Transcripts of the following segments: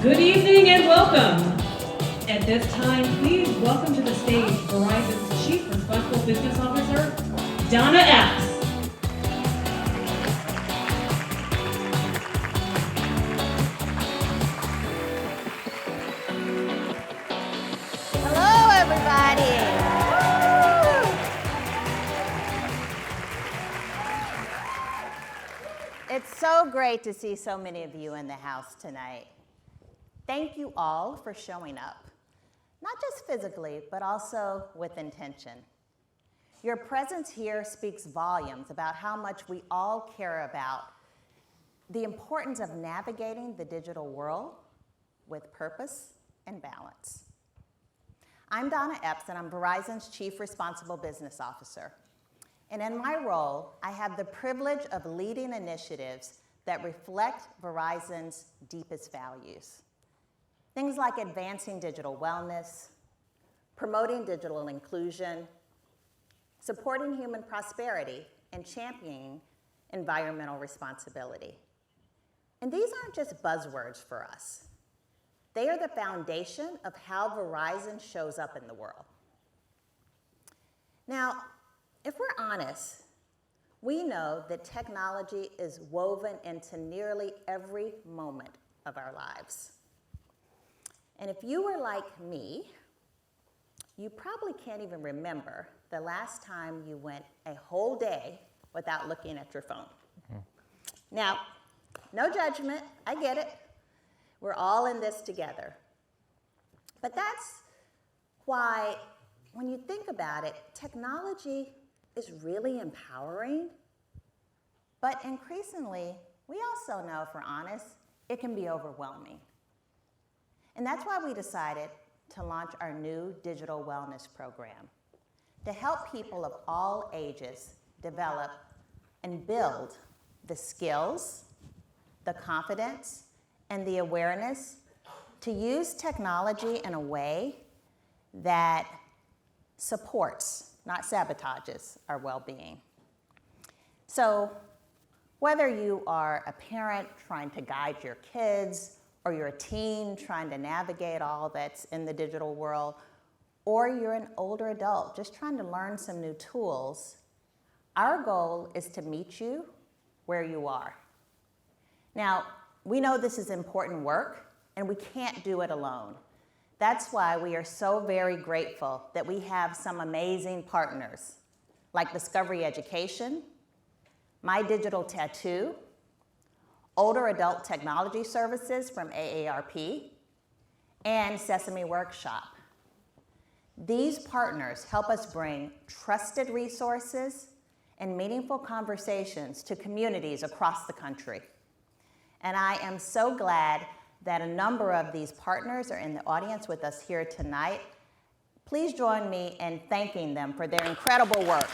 Good evening and welcome. At this time, please welcome to the stage Verizon's Chief Responsible Business Officer, Donna Epps. Hello, everybody. Woo! It's so great to see so many of you in the house tonight. Thank you all for showing up, not just physically, but also with intention. Your presence here speaks volumes about how much we all care about the importance of navigating the digital world with purpose and balance. I'm Donna Epps, and I'm Verizon's Chief Responsible Business Officer. And in my role, I have the privilege of leading initiatives that reflect Verizon's deepest values. Things like advancing digital wellness, promoting digital inclusion, supporting human prosperity, and championing environmental responsibility. And these aren't just buzzwords for us. They are the foundation of how Verizon shows up in the world. Now, if we're honest, we know that technology is woven into nearly every moment of our lives. And if you were like me, you probably can't even remember the last time you went a whole day without looking at your phone. Mm-hmm. Now, no judgment, I get it. We're all in this together. But that's why, when you think about it, technology is really empowering. But increasingly, we also know, if we're honest, it can be overwhelming. And that's why we decided to launch our new digital wellness program to help people of all ages develop and build the skills, the confidence, and the awareness to use technology in a way that supports, not sabotages, our well-being. So whether you are a parent trying to guide your kids, or you're a teen trying to navigate all that's in the digital world, or you're an older adult just trying to learn some new tools, our goal is to meet you where you are. Now, we know this is important work, and we can't do it alone. That's why we are so very grateful that we have some amazing partners, like Discovery Education, My Digital Tattoo, Older Adult Technology Services from AARP, and Sesame Workshop. These partners help us bring trusted resources and meaningful conversations to communities across the country. And I am so glad that a number of these partners are in the audience with us here tonight. Please join me in thanking them for their incredible work.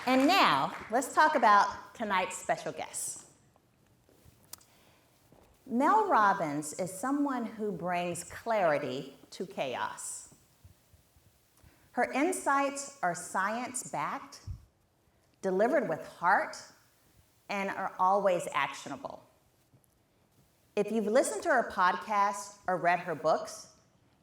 And now, let's talk about tonight's special guest. Mel Robbins is someone who brings clarity to chaos. Her insights are science-backed, delivered with heart, and are always actionable. If you've listened to her podcast or read her books,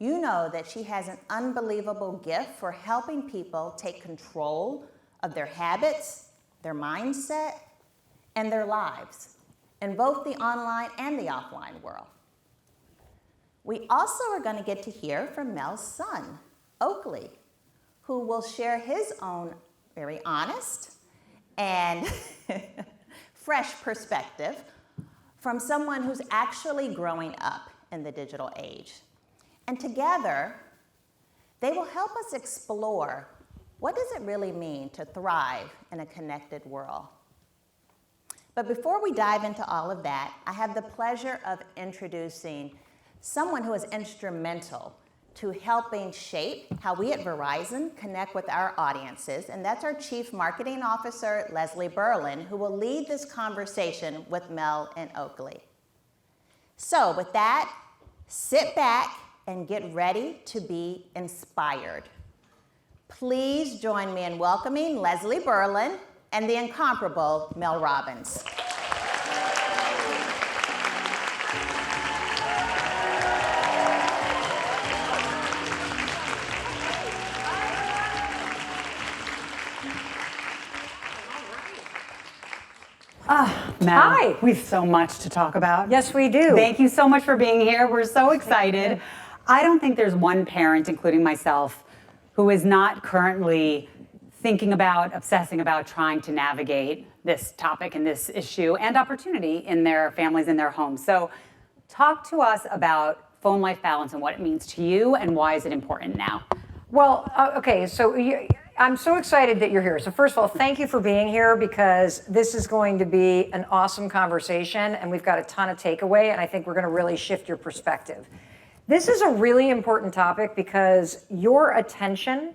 you know that she has an unbelievable gift for helping people take control of their habits, their mindset, and their lives in both the online and the offline world. We also are going to get to hear from Mel's son, Oakley, who will share his own very honest and fresh perspective from someone who's actually growing up in the digital age. And together, they will help us explore what does it really mean to thrive in a connected world. But before we dive into all of that, I have the pleasure of introducing someone who is instrumental to helping shape how we at Verizon connect with our audiences, and that's our Chief Marketing Officer, Leslie Berlin, who will lead this conversation with Mel and Oakley. So with that, sit back and get ready to be inspired. Please join me in welcoming Leslie Berlin and the incomparable Mel Robbins. Mel, Hi. we have so much to talk about. Yes, we do. Thank you so much for being here. We're so excited. I don't think there's one parent, including myself, who is not currently thinking about, obsessing about, trying to navigate this topic and this issue and opportunity in their families, in their homes. So talk to us about phone life balance and what it means to you and why is it important now? Well, okay, so I'm so excited that you're here. So first of all, thank you for being here because this is going to be an awesome conversation and we've got a ton of takeaway and I think we're going to really shift your perspective. This is a really important topic because your attention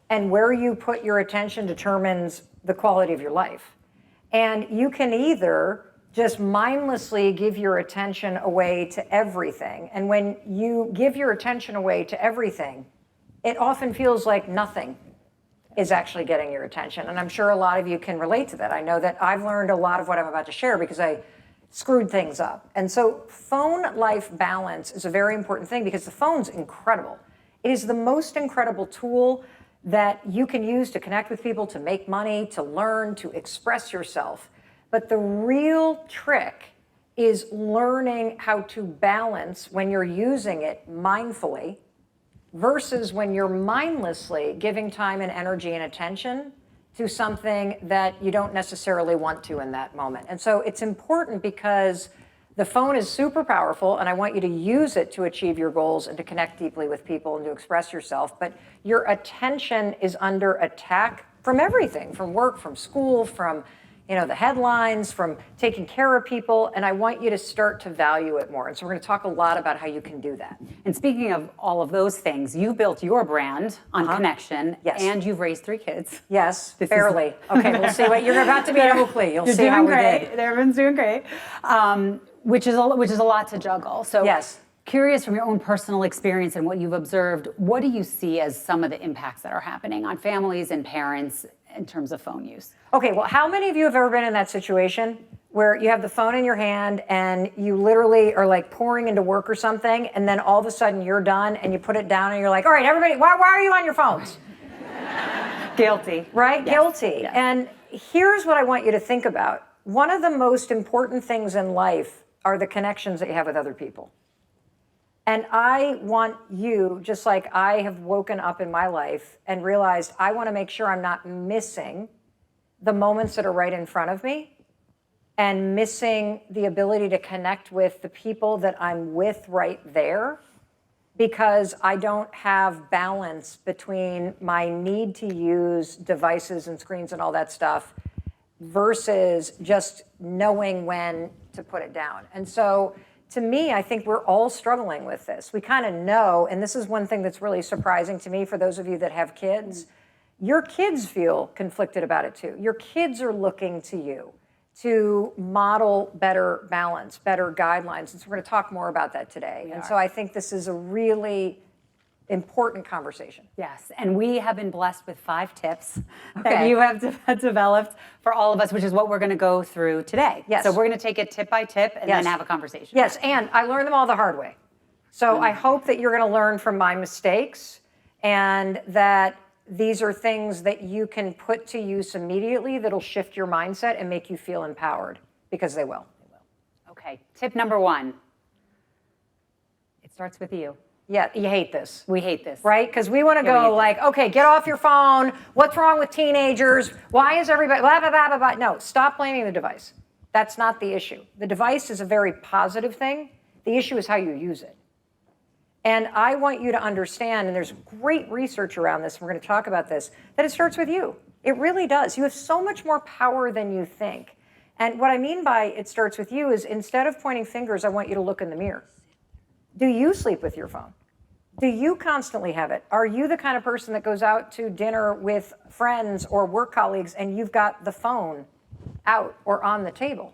and where you put your attention determines the quality of your life. And you can either just mindlessly give your attention away to everything. And when you give your attention away to everything, it often feels like nothing is actually getting your attention. And I'm sure a lot of you can relate to that. I know that I've learned a lot of what I'm about to share because I screwed things up. And so phone life balance is a very important thing because the phone's incredible. It is the most incredible tool that you can use to connect with people, to make money, to learn, to express yourself. But the real trick is learning how to balance when you're using it mindfully versus when you're mindlessly giving time and energy and attention to something that you don't necessarily want to in that moment. And so it's important because the phone is super powerful and I want you to use it to achieve your goals and to connect deeply with people and to express yourself. But your attention is under attack from everything, from work, from school, from the headlines, from taking care of people, and I want you to start to value it more. And so we're going to talk a lot about how you can do that. And speaking of all of those things, you built your brand on connection, Yes. and you've raised 3 kids. Yes, barely. Okay, we'll see what you're about to be in Oakley. You'll see how we did. Everyone's doing great, which is a lot to juggle. So yes. Curious from your own personal experience and what you've observed, what do you see as some of the impacts that are happening on families and parents in terms of phone use? Okay, well, how many of you have ever been in that situation where you have the phone in your hand and you literally are like pouring into work or something, and then all of a sudden you're done and you put it down and you're like, all right, everybody, why are you on your phones? Guilty. Right? Yes. Guilty. Yes. And here's what I want you to think about. One of the most important things in life are the connections that you have with other people. And I want you, just like I have woken up in my life and realized I want to make sure I'm not missing the moments that are right in front of me and missing the ability to connect with the people that I'm with right there because I don't have balance between my need to use devices and screens and all that stuff versus just knowing when to put it down. And so to me, I think we're all struggling with this. We kind of know, and this is one thing that's really surprising to me for those of you that have kids, your kids feel conflicted about it too. Your kids are looking to you to model better balance, better guidelines. And so we're going to talk more about that today. So I think this is a really important conversation. Yes, and we have been blessed with 5 tips that you have developed for all of us, which is what we're going to go through today. Yes. So we're going to take it tip by tip and then have a conversation. Yes, and I learned them all the hard way. So I hope that you're going to learn from my mistakes and that these are things that you can put to use immediately that'll shift your mindset and make you feel empowered, because they will. Okay, tip number 1. It starts with you. Yeah, you hate this. We hate this. Right? Because we want to go like, okay, get off your phone. What's wrong with teenagers? Why is everybody blah, blah, blah, blah, blah. No, stop blaming the device. That's not the issue. The device is a very positive thing. The issue is how you use it. And I want you to understand, and there's great research around this, and we're going to talk about this, that it starts with you. It really does. You have so much more power than you think. And what I mean by it starts with you is instead of pointing fingers, I want you to look in the mirror. Do you sleep with your phone? Do you constantly have it? Are you the kind of person that goes out to dinner with friends or work colleagues and you've got the phone out or on the table?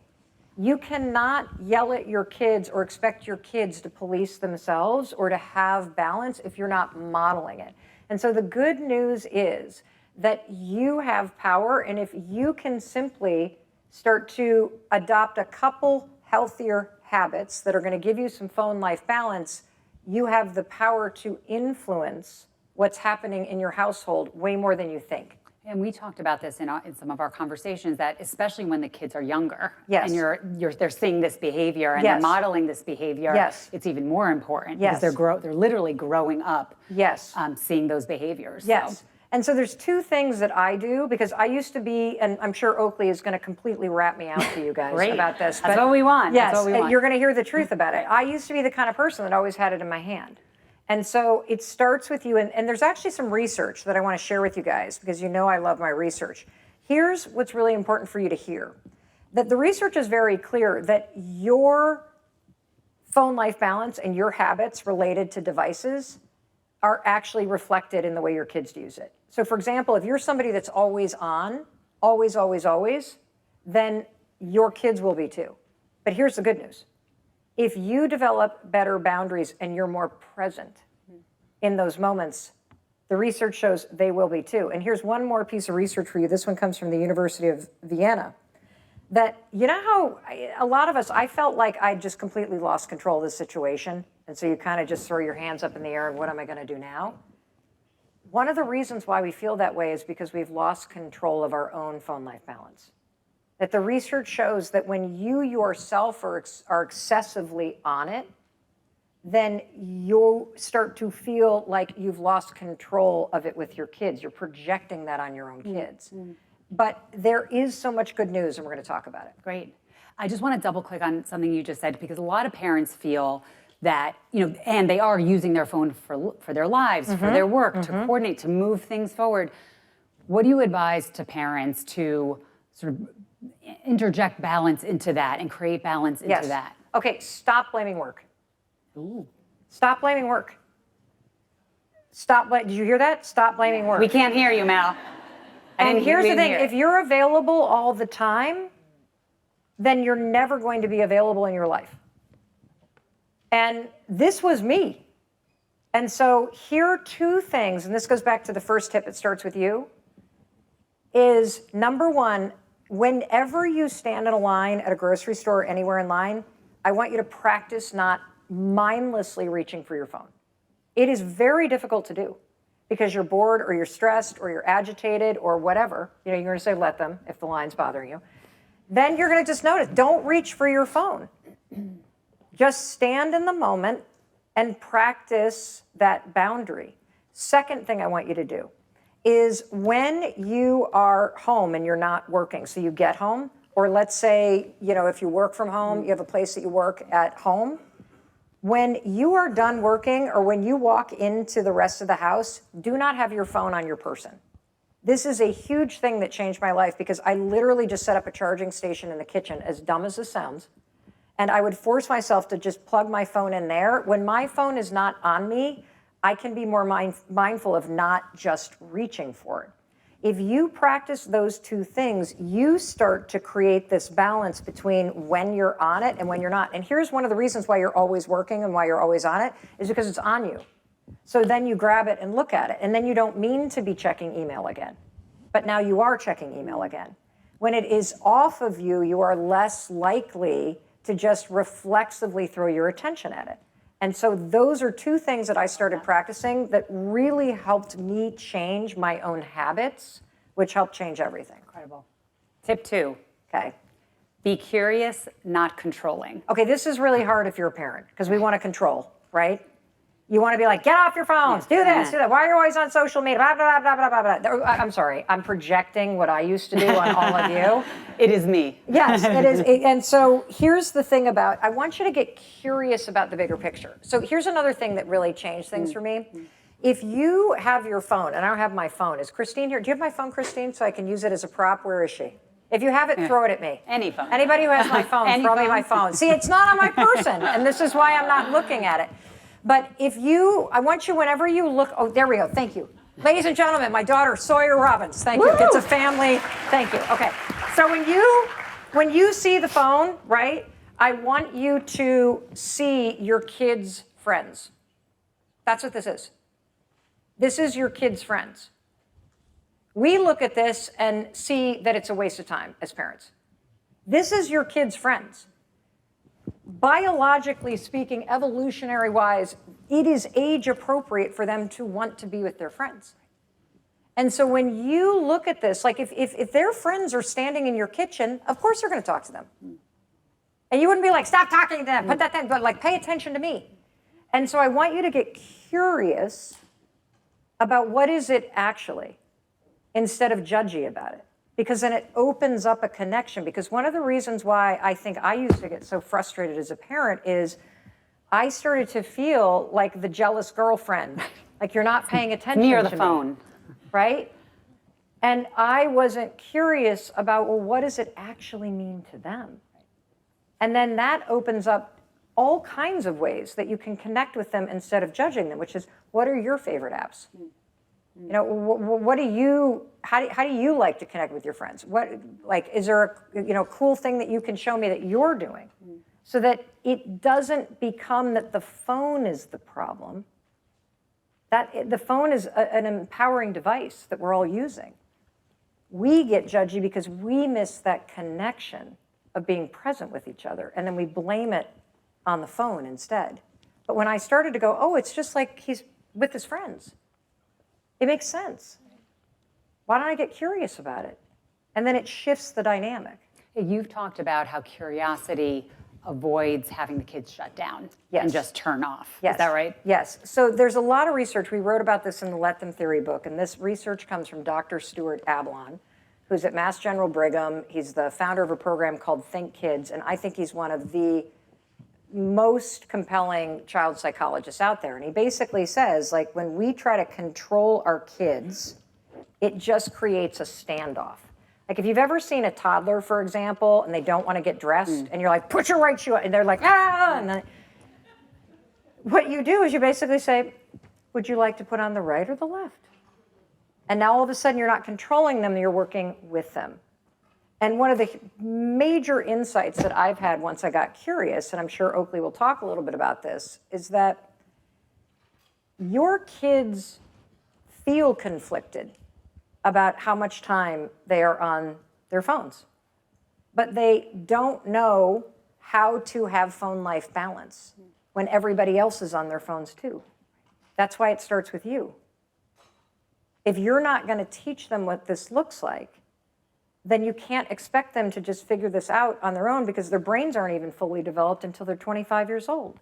You cannot yell at your kids or expect your kids to police themselves or to have balance if you're not modeling it. And so the good news is that you have power, and if you can simply start to adopt a couple healthier habits that are going to give you some phone life balance, you have the power to influence what's happening in your household way more than you think. And we talked about this in some of our conversations, that especially when the kids are younger, Yes. and they're seeing this behavior and Yes. they're modeling this behavior, Yes. it's even more important Yes. because they're literally growing up, Yes. seeing those behaviors. Yes. So. And so there's two things that I do, because I used to be, and I'm sure Oakley is going to completely rat me out to you guys Great. about this. That's what we want. Yes, That's what we want. you're going to hear the truth about it. I used to be the kind of person that always had it in my hand. And so it starts with you, and there's actually some research that I want to share with you guys, because you know I love my research. Here's what's really important for you to hear. That the research is very clear that your phone life balance and your habits related to devices are actually reflected in the way your kids use it. So for example, if you're somebody that's always on, always, always, always, then your kids will be too. But here's the good news. If you develop better boundaries and you're more present in those moments, the research shows they will be too. And here's one more piece of research for you. This one comes from the University of Vienna. That, you know how a lot of us, I felt like I just completely lost control of the situation. And so you kind of just throw your hands up in the air and what am I going to do now? One of the reasons why we feel that way is because we've lost control of our own phone life balance. That the research shows that when you yourself are excessively on it, then you'll start to feel like you've lost control of it with your kids. You're projecting that on your own kids. Mm-hmm. But there is so much good news, and we're going to talk about it. Great. I just want to double click on something you just said, because a lot of parents feel that, and they are using their phone for their lives, for their work, to coordinate, to move things forward. What do you advise to parents to sort of interject balance into that and create balance into that? Okay, stop blaming work. Ooh. Stop blaming work. Did you hear that? Stop blaming work. We can't hear you, Mel. And here's the thing, if you're available all the time, then you're never going to be available in your life. And this was me. And so here are two things, and this goes back to the first tip, it starts with you, is number one, whenever you stand in a line at a grocery store or anywhere in line, I want you to practice not mindlessly reaching for your phone. It is very difficult to do because you're bored or you're stressed or you're agitated or whatever. You're going to say, let them, if the line's bothering you. Then you're going to just notice, don't reach for your phone. Just stand in the moment and practice that boundary. Second thing I want you to do is when you are home and you're not working, so you get home, or let's say, if you work from home, you have a place that you work at home, when you are done working or when you walk into the rest of the house, do not have your phone on your person. This is a huge thing that changed my life because I literally just set up a charging station in the kitchen, as dumb as this sounds, and I would force myself to just plug my phone in there. When my phone is not on me, I can be more mindful of not just reaching for it. If you practice those two things, you start to create this balance between when you're on it and when you're not. And here's one of the reasons why you're always working and why you're always on it, is because it's on you. So then you grab it and look at it, and then you don't mean to be checking email again. But now you are checking email again. When it is off of you, you are less likely to just reflexively throw your attention at it. And so those are two things that I started practicing that really helped me change my own habits, which helped change everything. Incredible. Tip 2. Okay. Be curious, not controlling. Okay, this is really hard if you're a parent, because we want to control, right? You want to be like, get off your phones, do this, do that. Why are you always on social media? Blah, blah, blah, blah, blah, blah. I'm sorry, I'm projecting what I used to do on all of you. It is me. Yes, it is. And so here's the thing about, I want you to get curious about the bigger picture. So here's another thing that really changed things for me. If you have your phone, and I don't have my phone, is Christine here? Do you have my phone, Christine, so I can use it as a prop? Where is she? If you have it, throw it at me. Any phone. Anybody who has my phone, throw me my phone. See, it's not on my person, and this is why I'm not looking at it. But I want you, whenever you look, oh, there we go, thank you. Ladies and gentlemen, my daughter, Sawyer Robbins, thank you. It's a family, thank you. Okay, so when you see the phone, right, I want you to see your kids' friends. That's what this is. This is your kids' friends. We look at this and see that it's a waste of time as parents. This is your kid's friends. Biologically speaking, evolutionary wise, it is age appropriate for them to want to be with their friends. And so when you look at this, like if their friends are standing in your kitchen, of course you're going to talk to them. And you wouldn't be like, stop talking to them, put that down, but like, pay attention to me. And so I want you to get curious about what is it actually, instead of judgy about it. Because then it opens up a connection. Because one of the reasons why I think I used to get so frustrated as a parent is I started to feel like the jealous girlfriend, like you're not paying attention Near to the phone. right? And I wasn't curious about, well, what does it actually mean to them? And then that opens up all kinds of ways that you can connect with them instead of judging them, which is, what are your favorite apps? You know, what do you, how do you like to connect with your friends? What, like, is there a cool thing that you can show me that you're doing so that it doesn't become that the phone is the problem, that the phone is an empowering device that we're all using. We get judgy because we miss that connection of being present with each other, and then we blame it on the phone instead. But when I started to go, oh, it's just like he's with his friends. It makes sense. Why don't I get curious about it? And then it shifts the dynamic. You've talked about how curiosity avoids having the kids shut down Yes. and just turn off. Yes. Is that right? Yes. So there's a lot of research. We wrote about this in the Let Them Theory book, and this research comes from Dr. Stuart Ablon, who's at Mass General Brigham. He's the founder of a program called Think Kids, and I think he's one of the most compelling child psychologists out there. And he basically says, like, when we try to control our kids, it just creates a standoff. Like, if you've ever seen a toddler, for example, and they don't want to get dressed, and you're like, put your right shoe on, and they're like, ah, and then what you do is you basically say, would you like to put on the right or the left? And now all of a sudden you're not controlling them, you're working with them. And one of the major insights that I've had once I got curious, and I'm sure Oakley will talk a little bit about this, is that your kids feel conflicted about how much time they are on their phones. But they don't know how to have phone life balance when everybody else is on their phones too. That's why it starts with you. If you're not going to teach them what this looks like, then you can't expect them to just figure this out on their own because their brains aren't even fully developed until they're 25 years old.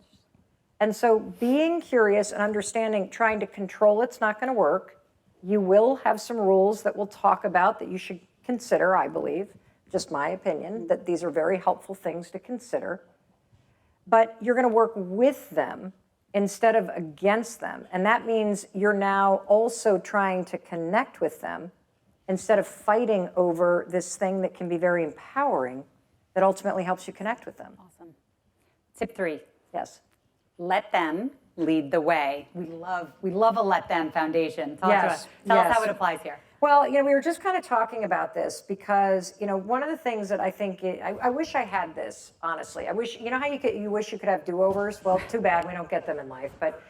And so being curious and understanding, trying to control it's not going to work. You will have some rules that we'll talk about that you should consider, I believe, just my opinion, that these are very helpful things to consider. But you're going to work with them instead of against them. And that means you're now also trying to connect with them instead of fighting over this thing that can be very empowering that ultimately helps you connect with them. Awesome. Tip 3. Yes. Let them lead the way. We love a let them foundation. Tell Yes. us how it applies here. Well, we were just kind of talking about this because, one of the things that I think, I wish I had this, honestly. I wish, how you wish you could have do-overs? Well, too bad, we don't get them in life. But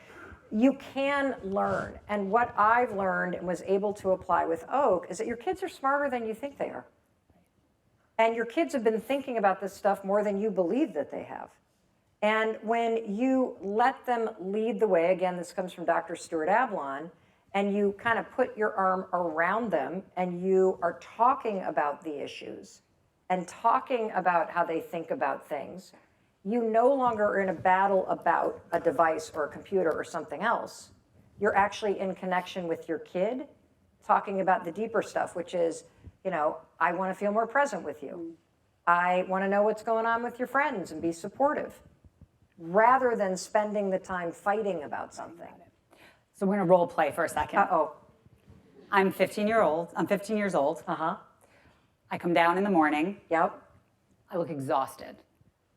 you can learn. And what I've learned and was able to apply with Oak is that your kids are smarter than you think they are. And your kids have been thinking about this stuff more than you believe that they have. And when you let them lead the way, again, this comes from Dr. Stuart Ablon, and you kind of put your arm around them and you are talking about the issues and talking about how they think about things, you no longer are in a battle about a device or a computer or something else. You're actually in connection with your kid, talking about the deeper stuff, which is, I want to feel more present with you. I want to know what's going on with your friends and be supportive, rather than spending the time fighting about something. So we're going to role play for a second. Uh-oh. I'm 15 years old. Uh-huh. I come down in the morning. Yep. I look exhausted.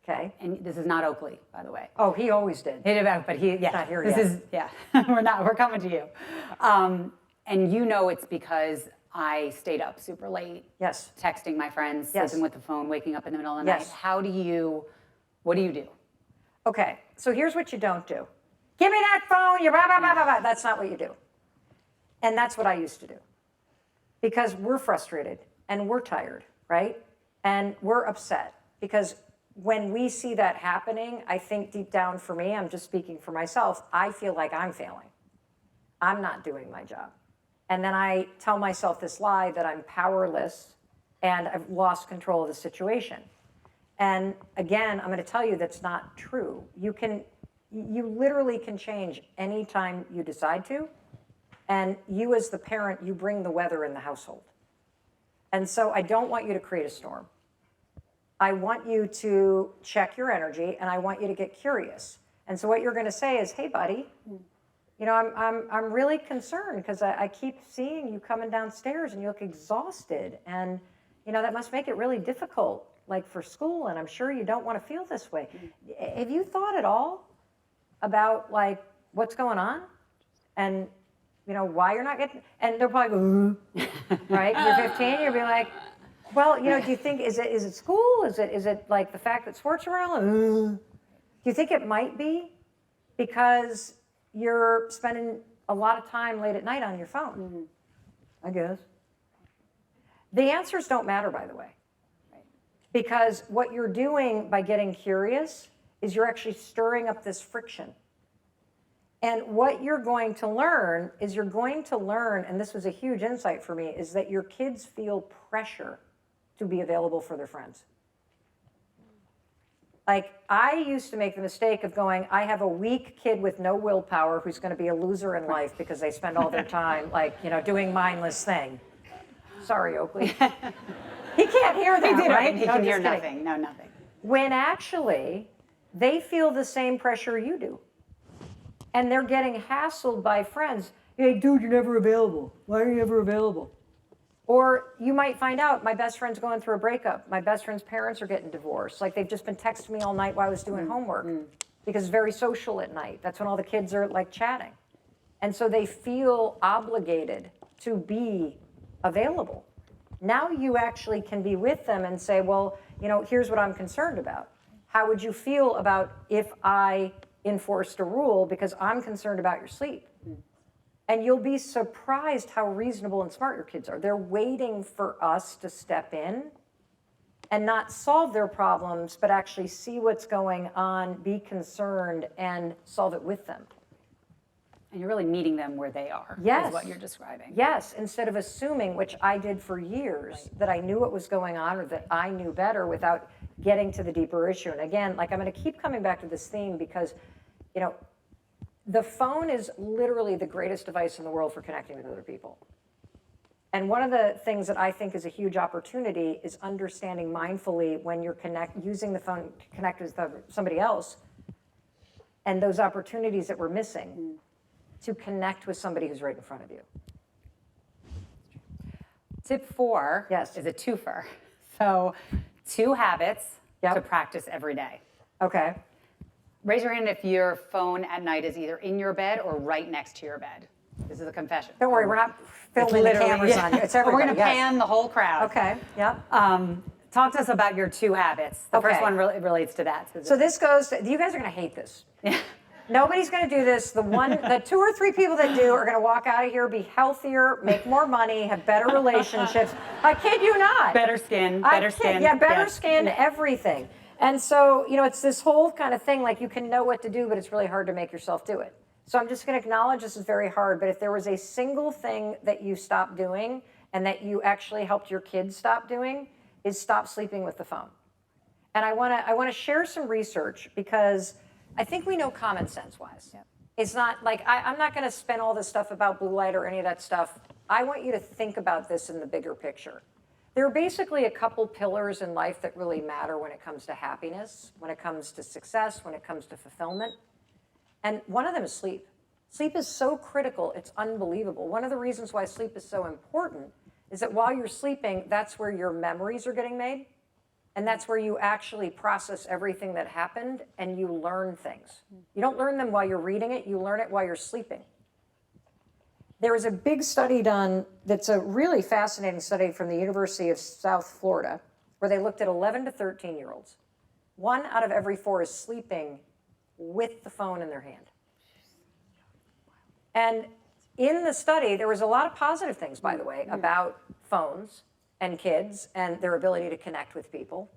Okay. And this is not Oakley, by the way. Oh, he always did. But he, yeah. Not here this yet. is, we're coming to you. And it's because I stayed up super late. Yes. Texting my friends, Yes. sleeping with the phone, waking up in the middle of the Yes. night. What do you do? Okay, so here's what you don't do. Give me that phone, you blah, blah, blah, blah, blah. That's not what you do. And that's what I used to do. because we're frustrated and we're tired, right? And we're upset because when we see that happening, I think deep down for me, I'm just speaking for myself, I feel like I'm failing. I'm not doing my job. And then I tell myself this lie that I'm powerless and I've lost control of the situation. And again, I'm going to tell you that's not true. You literally can change anytime you decide to. And you as the parent, you bring the weather in the household. And so I don't want you to create a storm. I want you to check your energy and I want you to get curious. And so what you're going to say is, hey, buddy, you know, I'm really concerned because I keep seeing you coming downstairs and you look exhausted. And, you know, that must make it really difficult, like for school. And I'm sure you don't want to feel this way. Have you thought at all about like what's going on? And, you know, why you're not getting, and they'll probably go, right? You're 15, you'll be like, well, you know, do you think, is it school? Is it like the fact that sports are around? Do you think it might be because you're spending a lot of time late at night on your phone? I guess. The answers don't matter, by the way. Because what you're doing by getting curious is you're actually stirring up this friction. And what you're going to learn is and this was a huge insight for me, is that your kids feel pressure to be available for their friends. Like, I used to make the mistake of going, I have a weak kid with no willpower who's going to be a loser in life because they spend all their time, like, you know, doing mindless thing. Sorry, Oakley. He can't hear that, right? He can hear nothing. No, nothing. When actually, they feel the same pressure you do. And they're getting hassled by friends. Hey, dude, you're never available. Why are you never available? Or you might find out, my best friend's going through a breakup. My best friend's parents are getting divorced. Like, they've just been texting me all night while I was doing homework because it's very social at night. That's when all the kids are like chatting. And so they feel obligated to be available. Now you actually can be with them and say, well, you know, here's what I'm concerned about. How would you feel about if I enforced a rule because I'm concerned about your sleep? And you'll be surprised how reasonable and smart your kids are. They're waiting for us to step in and not solve their problems, but actually see what's going on, be concerned, and solve it with them. And you're really meeting them where they are, Yes. is what you're describing. Yes, instead of assuming, which I did for years, that I knew what was going on or that I knew better without getting to the deeper issue. And again, like, I'm going to keep coming back to this theme because, you know, the phone is literally the greatest device in the world for connecting with other people. And one of the things that I think is a huge opportunity is understanding mindfully when you're using the phone to connect with somebody else, and those opportunities that we're missing to connect with somebody who's right in front of you. Tip 4 is a twofer. So 2 habits to practice every day. Okay. Raise your hand if your phone at night is either in your bed or right next to your bed. This is a confession. Don't worry, we're not filming the cameras on you. It's everybody. We're going to pan the whole crowd. Okay, yeah. Talk to us about your 2 habits. The first one relates to that. So this goes to, you guys are going to hate this. Nobody's going to do this. The 2 or 3 people that do are going to walk out of here, be healthier, make more money, have better relationships. I kid you not. Better skin, better skin. Yeah, better skin, everything. And so, you know, it's this whole kind of thing, like you can know what to do, but it's really hard to make yourself do it. So I'm just going to acknowledge this is very hard, but if there was a single thing that you stopped doing and that you actually helped your kids stop doing, is stop sleeping with the phone. And I want to share some research because I think we know common sense wise. Yep. It's not like, I'm not going to spend all this stuff about blue light or any of that stuff. I want you to think about this in the bigger picture. There are basically a couple pillars in life that really matter when it comes to happiness, when it comes to success, when it comes to fulfillment. And one of them is sleep. Sleep is so critical, it's unbelievable. One of the reasons why sleep is so important is that while you're sleeping, that's where your memories are getting made. And that's where you actually process everything that happened and you learn things. You don't learn them while you're reading it, you learn it while you're sleeping. There was a big study done that's a really fascinating study from the University of South Florida, where they looked at 11 to 13-year-olds. 1 out of every 4 is sleeping with the phone in their hand. And in the study, there was a lot of positive things, by the way, about phones and kids and their ability to connect with people.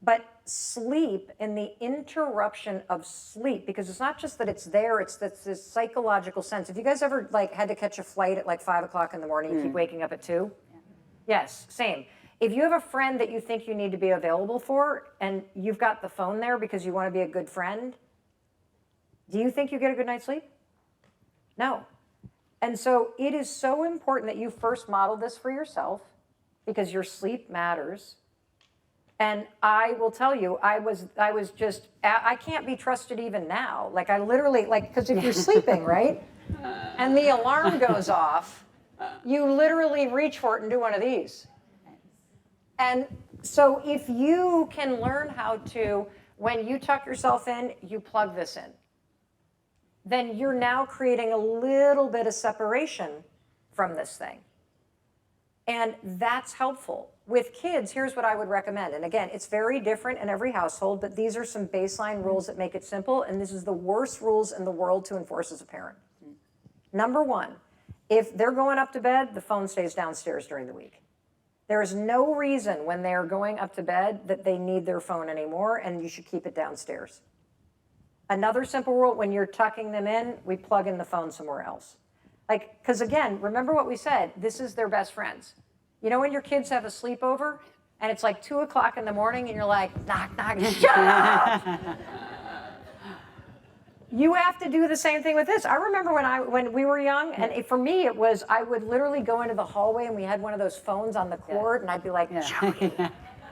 But sleep and the interruption of sleep, because it's not just that it's there, it's this psychological sense. Have you guys ever like had to catch a flight at like 5 o'clock in the morning, you keep waking up at 2? Yeah. Yes, same. If you have a friend that you think you need to be available for and you've got the phone there because you want to be a good friend, do you think you get a good night's sleep? No. And so it is so important that you first model this for yourself because your sleep matters. And I will tell you, I was just, I can't be trusted even now. Like I literally, like, because if you're sleeping, right, and the alarm goes off, you literally reach for it and do one of these. And so if you can learn how to, when you tuck yourself in, you plug this in, then you're now creating a little bit of separation from this thing. And that's helpful. With kids, here's what I would recommend. And again, it's very different in every household, but these are some baseline rules that make it simple. And this is the worst rules in the world to enforce as a parent. Number one, if they're going up to bed, the phone stays downstairs during the week. There is no reason when they're going up to bed that they need their phone anymore, and you should keep it downstairs. Another simple rule, when you're tucking them in, we plug in the phone somewhere else. Like, because again, remember what we said, this is their best friends. You know when your kids have a sleepover and it's like 2 o'clock in the morning and you're like, knock, knock, shut up. You have to do the same thing with this. I remember when we were young, and for me it was, I would literally go into the hallway and we had one of those phones on the cord and I'd be like,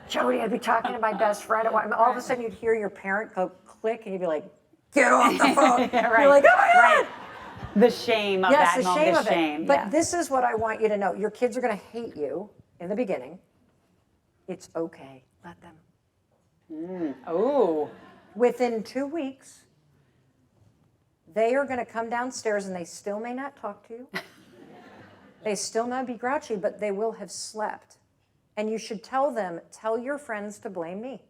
Jody, I'd be talking to my best friend. And all of a sudden you'd hear your parent go click and you'd be like, get off the phone. You're like, oh my God. The shame of that moment, the shame. But this is what I want you to know. Your kids are going to hate you in the beginning. It's okay. Let them. Oh. Within 2 weeks, they are going to come downstairs and they still may not talk to you. They still may be grouchy, but they will have slept. And you should tell them, tell your friends to blame me.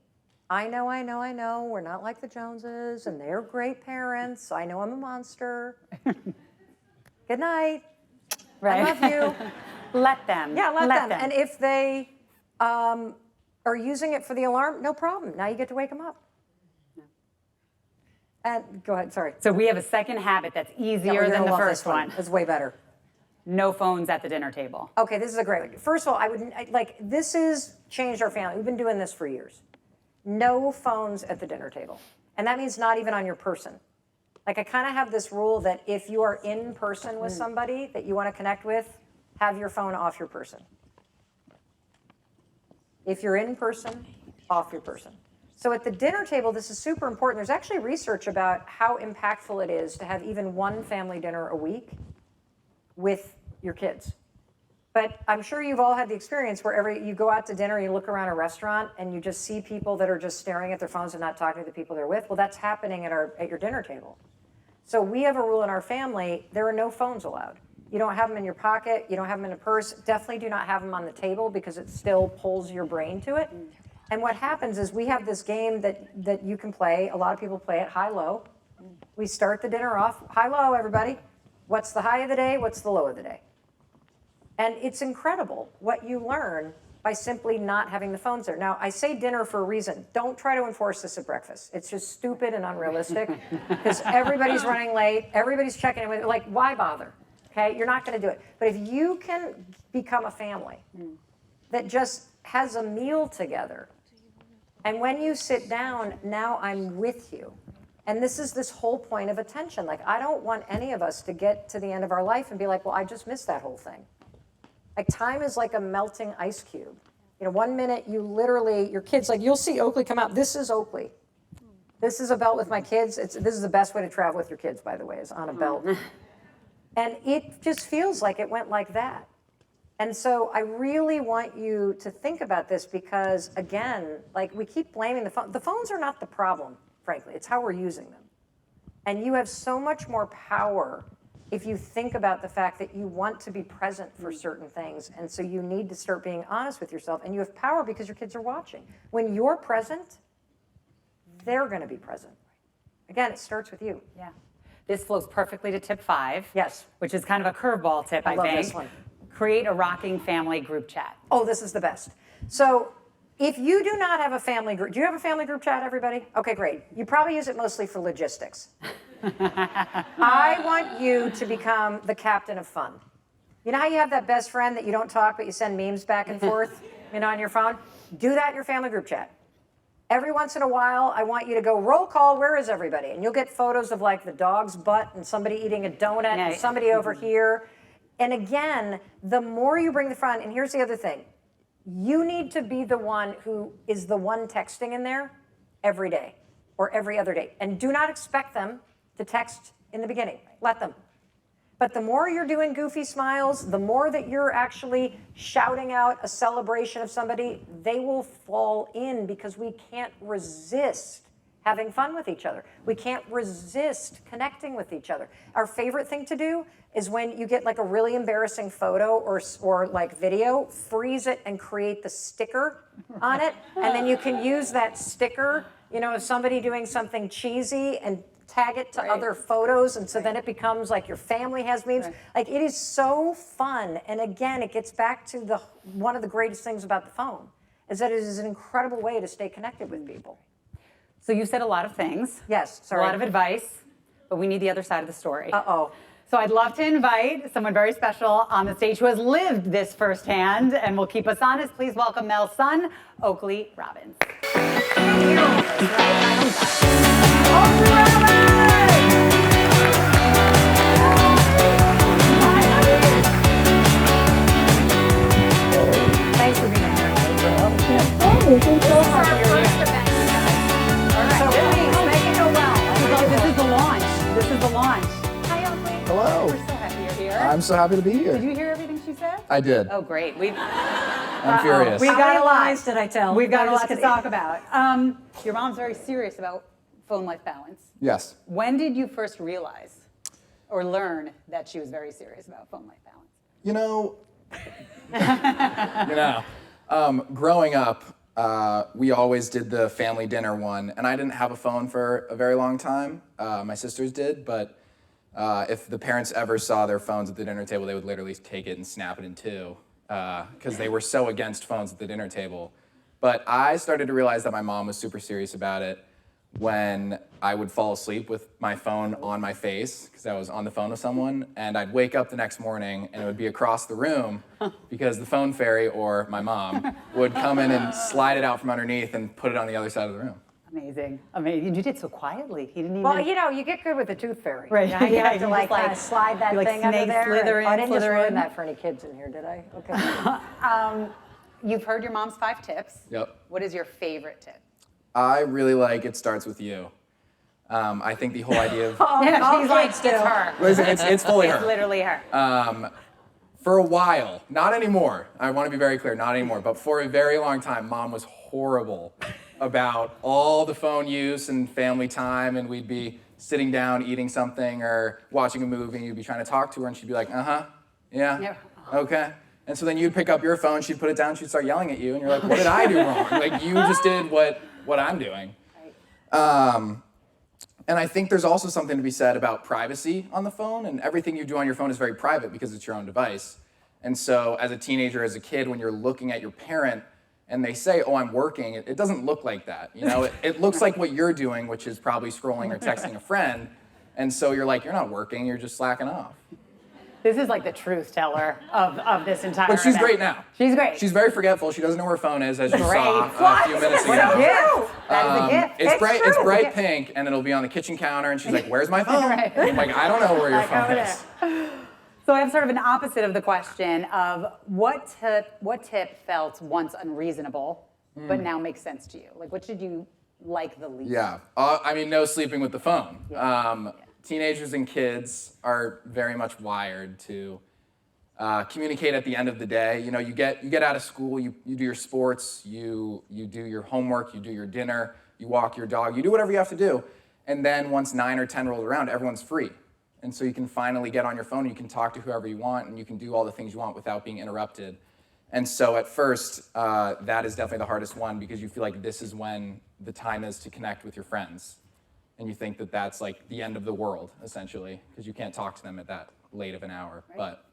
I know, we're not like the Joneses, and they're great parents. I know I'm a monster. Good night. Right. I love you. Let them. Yeah, let them. And if they are using it for the alarm, no problem. Now you get to wake them up. And go ahead, sorry. So we have a second habit that's easier than the first one. It's way better. No phones at the dinner table. Okay, this is a great one. First of all, this has changed our family. We've been doing this for years. No phones at the dinner table. And that means not even on your person. Like I kind of have this rule that if you are in person with somebody that you want to connect with, have your phone off your person. If you're in person, off your person. So at the dinner table, this is super important. There's actually research about how impactful it is to have even one family dinner a week with your kids. But I'm sure you've all had the experience where you go out to dinner, you look around a restaurant, and you just see people that are just staring at their phones and not talking to the people they're with. Well, that's happening at your dinner table. So we have a rule in our family, there are no phones allowed. You don't have them in your pocket, you don't have them in a purse, definitely do not have them on the table because it still pulls your brain to it. And what happens is we have this game that you can play, a lot of people play it, high-low. We start the dinner off, high-low, everybody. What's the high of the day, what's the low of the day? And it's incredible what you learn by simply not having the phones there. Now, I say dinner for a reason. Don't try to enforce this at breakfast. It's just stupid and unrealistic because everybody's running late, everybody's checking in with it. Like, why bother? Okay, you're not going to do it. But if you can become a family that just has a meal together, and when you sit down, now I'm with you. And this is this whole point of attention. Like, I don't want any of us to get to the end of our life and be like, well, I just missed that whole thing. Like time is like a melting ice cube. You know, 1 minute you literally, your kids, like you'll see Oakley come out. This is Oakley. This is a belt with my kids. This is the best way to travel with your kids, by the way, is on a belt. And it just feels like it went like that. And so I really want you to think about this because, again, like we keep blaming the phone. The phones are not the problem, frankly. It's how we're using them. And you have so much more power if you think about the fact that you want to be present for certain things. And so you need to start being honest with yourself. And you have power because your kids are watching. When you're present, they're going to be present. Again, it starts with you. Yeah. This flows perfectly to tip 5. Yes. Which is kind of a curveball tip, I love think. this one. Create a rocking family group chat. Oh, this is the best. So if you do not have a family group, do you have a family group chat, everybody? Okay, great. You probably use it mostly for logistics. I want you to become the captain of fun. You know how you have that best friend that you don't talk, but you send memes back and forth, on your phone? Do that in your family group chat. Every once in a while, I want you to go, roll call, where is everybody? And you'll get photos of like the dog's butt and somebody eating a donut and somebody over here. And again, the more you bring the fun, and here's the other thing. You need to be the one who is the one texting in there every day or every other day. And do not expect them to text in the beginning. Let them. But the more you're doing goofy smiles, the more that you're actually shouting out a celebration of somebody, they will fall in because we can't resist having fun with each other. We can't resist connecting with each other. Our favorite thing to do is when you get like a really embarrassing photo or like video, freeze it and create the sticker on it. And then you can use that sticker, of somebody doing something cheesy and tag it to other photos. And so then it becomes like your family has memes. Like it is so fun. And again, it gets back to one of the greatest things about the phone is that it is an incredible way to stay connected with people. So you said a lot of things. Yes, sorry. A lot of advice, but we need the other side of the story. Uh-oh. So I'd love to invite someone very special on the stage who has lived this firsthand and will keep us honest. Please welcome Mel's son, Oakley Robbins. Oakley Robbins! Thanks for being here. This is the launch. This is the launch. Hi, Oakley. Hello. We're so happy you're here. I'm so happy to be here. Did you hear everything she said? I did. Oh, great. I'm furious. We've How got many a lot. lies did I tell? We've got I'm a just lot to kidding. talk about. Your mom's very serious about phone life balance. Yes. When did you first realize or learn that she was very serious about phone life balance? Growing up, we always did the family dinner one, and I didn't have a phone for a very long time. My sisters did, but if the parents ever saw their phones at the dinner table, they would literally take it and snap it in two because they were so against phones at the dinner table. But I started to realize that my mom was super serious about it when I would fall asleep with my phone on my face because I was on the phone with someone, and I'd wake up the next morning and it would be across the room because the phone fairy or my mom would come in and slide it out from underneath and put it on the other side of the room. Amazing. Amazing. You did so quietly. He didn't even. Well, you get good with the tooth fairy. Right. You Yeah, have you to just kind of slide that you like thing under snake there. slither in, I didn't just slither ruin in. that for any kids in here, did I? Okay. You've heard your mom's 5 tips. Yep. What is your favorite tip? I really like It Starts With You. I think the whole idea of... Yeah, she's like, kids it's do. her. It's fully It's her. literally her. For a while, not anymore, I want to be very clear, not anymore, but for a very long time, Mom was horrible about all the phone use and family time, and we'd be sitting down eating something or watching a movie, and you'd be trying to talk to her, and she'd be like, yeah, okay. And so then you'd pick up your phone, she'd put it down, she'd start yelling at you, and you're like, what did I do wrong? Like, you just did what I'm doing. And I think there's also something to be said about privacy on the phone, and everything you do on your phone is very private because it's your own device. And so as a teenager, as a kid, when you're looking at your parent and they say, oh, I'm working, it doesn't look like that. It looks like what you're doing, which is probably scrolling or texting a friend. And so you're like, you're not working, you're just slacking off. This is like the truth teller of this entire But she's event. great now. She's great. She's very forgetful. She doesn't know where her phone is, as you Great. saw a few minutes ago. What a gift. That is a gift. It's bright Gift. pink, and it'll be on the kitchen counter, and she's like, where's my phone? Right. And I'm like, I don't know where your Like phone over is. So I have sort of an opposite of the question of what tip felt once unreasonable, but now makes sense to you? Like, what should you like the least? Yeah, no sleeping with the phone. Teenagers and kids are very much wired to communicate at the end of the day. You get out of school, you do your sports, you do your homework, you do your dinner, you walk your dog, you do whatever you have to do. And then once 9 or 10 rolls around, everyone's free. And so you can finally get on your phone, and you can talk to whoever you want, and you can do all the things you want without being interrupted. And so at first, that is definitely the hardest one because you feel like this is when the time is to connect with your friends. and you think that that's like the end of the world, essentially, because you can't talk to them at that late of an hour. Right. But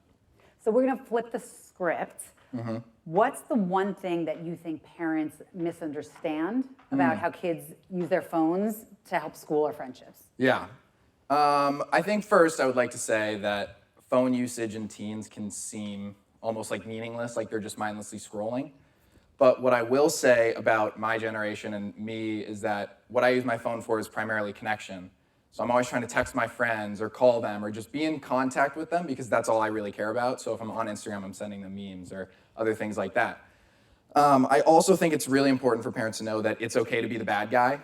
So we're going to flip the script. What's the one thing that you think parents misunderstand about how kids use their phones to help school or friendships? yeah, I think first I would like to say that phone usage in teens can seem almost like meaningless, like they're just mindlessly scrolling. But what I will say about my generation and me is that what I use my phone for is primarily connection. So I'm always trying to text my friends or call them or just be in contact with them because that's all I really care about. So if I'm on Instagram, I'm sending them memes or other things like that. I also think it's really important for parents to know that it's okay to be the bad guy.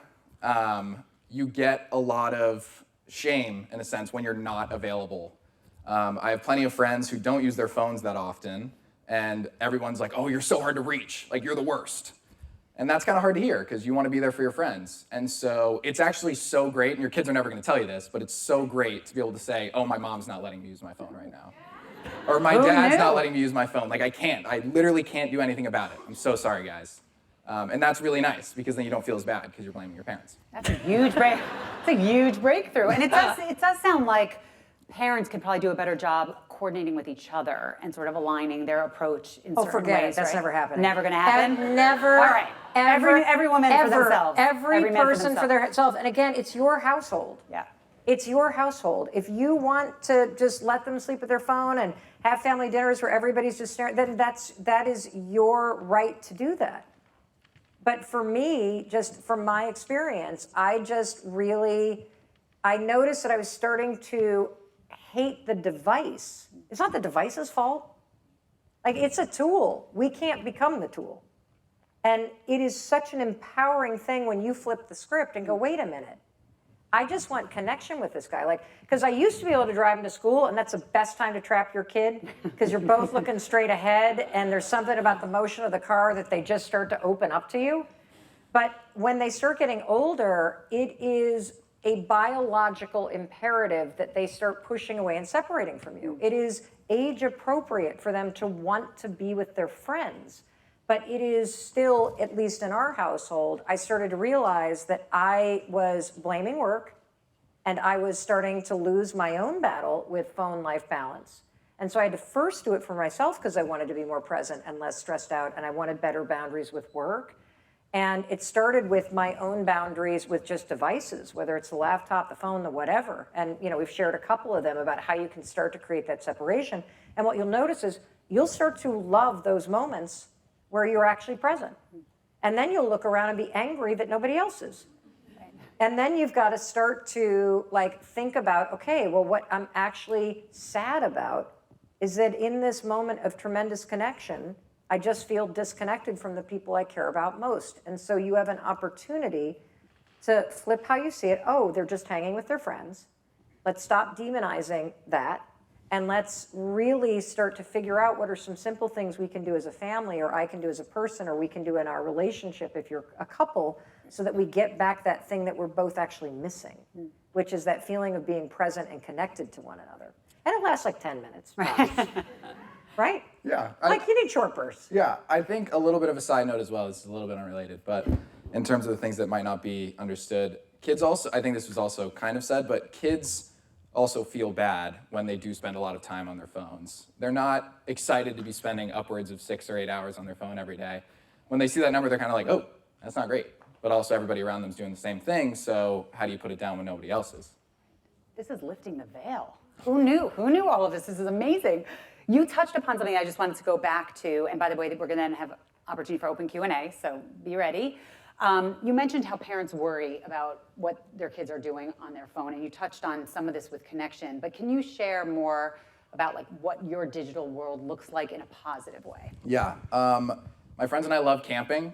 You get a lot of shame, in a sense, when you're not available. I have plenty of friends who don't use their phones that often, and everyone's like, oh, you're so hard to reach, like you're the worst. And that's kind of hard to hear because you want to be there for your friends. And so it's actually so great, and your kids are never going to tell you this, but it's so great to be able to say, oh, my mom's not letting me use my phone right now. Or my dad's not letting me use my phone. Like I literally can't do anything about it. I'm so sorry, guys. And that's really nice because then you don't feel as bad because you're blaming your parents. That's a huge break. It's a huge breakthrough. And it does sound like parents could probably do a better job coordinating with each other and sort of aligning their approach in certain forget ways. it. That's right? never happening. Never going to happen? Never. All right. Every woman for themselves. Every man person for themselves. And again, it's your household. Yeah. It's your household. If you want to just let them sleep with their phone and have family dinners where everybody's just staring, then that is your right to do that. But for me, just from my experience, I noticed that I was starting to hate the device. It's not the device's fault. Like, it's a tool. We can't become the tool. And it is such an empowering thing when you flip the script and go, wait a minute. I just want connection with this guy. Like, because I used to be able to drive him to school, and that's the best time to trap your kid, because you're both looking straight ahead, and there's something about the motion of the car that they just start to open up to you. But when they start getting older, it is a biological imperative that they start pushing away and separating from you. It is age appropriate for them to want to be with their friends. But it is still, at least in our household, I started to realize that I was blaming work and I was starting to lose my own battle with phone life balance. And so I had to first do it for myself because I wanted to be more present and less stressed out, and I wanted better boundaries with work. And it started with my own boundaries with just devices, whether it's the laptop, the phone, the whatever. And we've shared a couple of them about how you can start to create that separation. And what you'll notice is you'll start to love those moments where you're actually present. And then you'll look around and be angry that nobody else is. And then you've got to start to think about, okay, well, what I'm actually sad about is that in this moment of tremendous connection, I just feel disconnected from the people I care about most. And so you have an opportunity to flip how you see it. Oh, they're just hanging with their friends. Let's stop demonizing that. And let's really start to figure out what are some simple things we can do as a family, or I can do as a person, or we can do in our relationship if you're a couple, so that we get back that thing that we're both actually missing, which is that feeling of being present and connected to one another. And it lasts 10 minutes. Right? Yeah. You need short bursts. Yeah, I think a little bit of a side note as well, this is a little bit unrelated, but in terms of the things that might not be understood, kids also, I think this was also kind of said, but kids also feel bad when they do spend a lot of time on their phones. They're not excited to be spending upwards of 6 or 8 hours on their phone every day. When they see that number, they're kind of like, oh, that's not great. But also everybody around them is doing the same thing, so how do you put it down when nobody else is? This is lifting the veil. Who knew? Who knew all of this? This is amazing. You touched upon something I just wanted to go back to, and by the way, we're going to then have opportunity for open Q&A, so be ready. You mentioned how parents worry about what their kids are doing on their phone, and you touched on some of this with connection, but can you share more about what your digital world looks like in a positive way? Yeah, my friends and I love camping,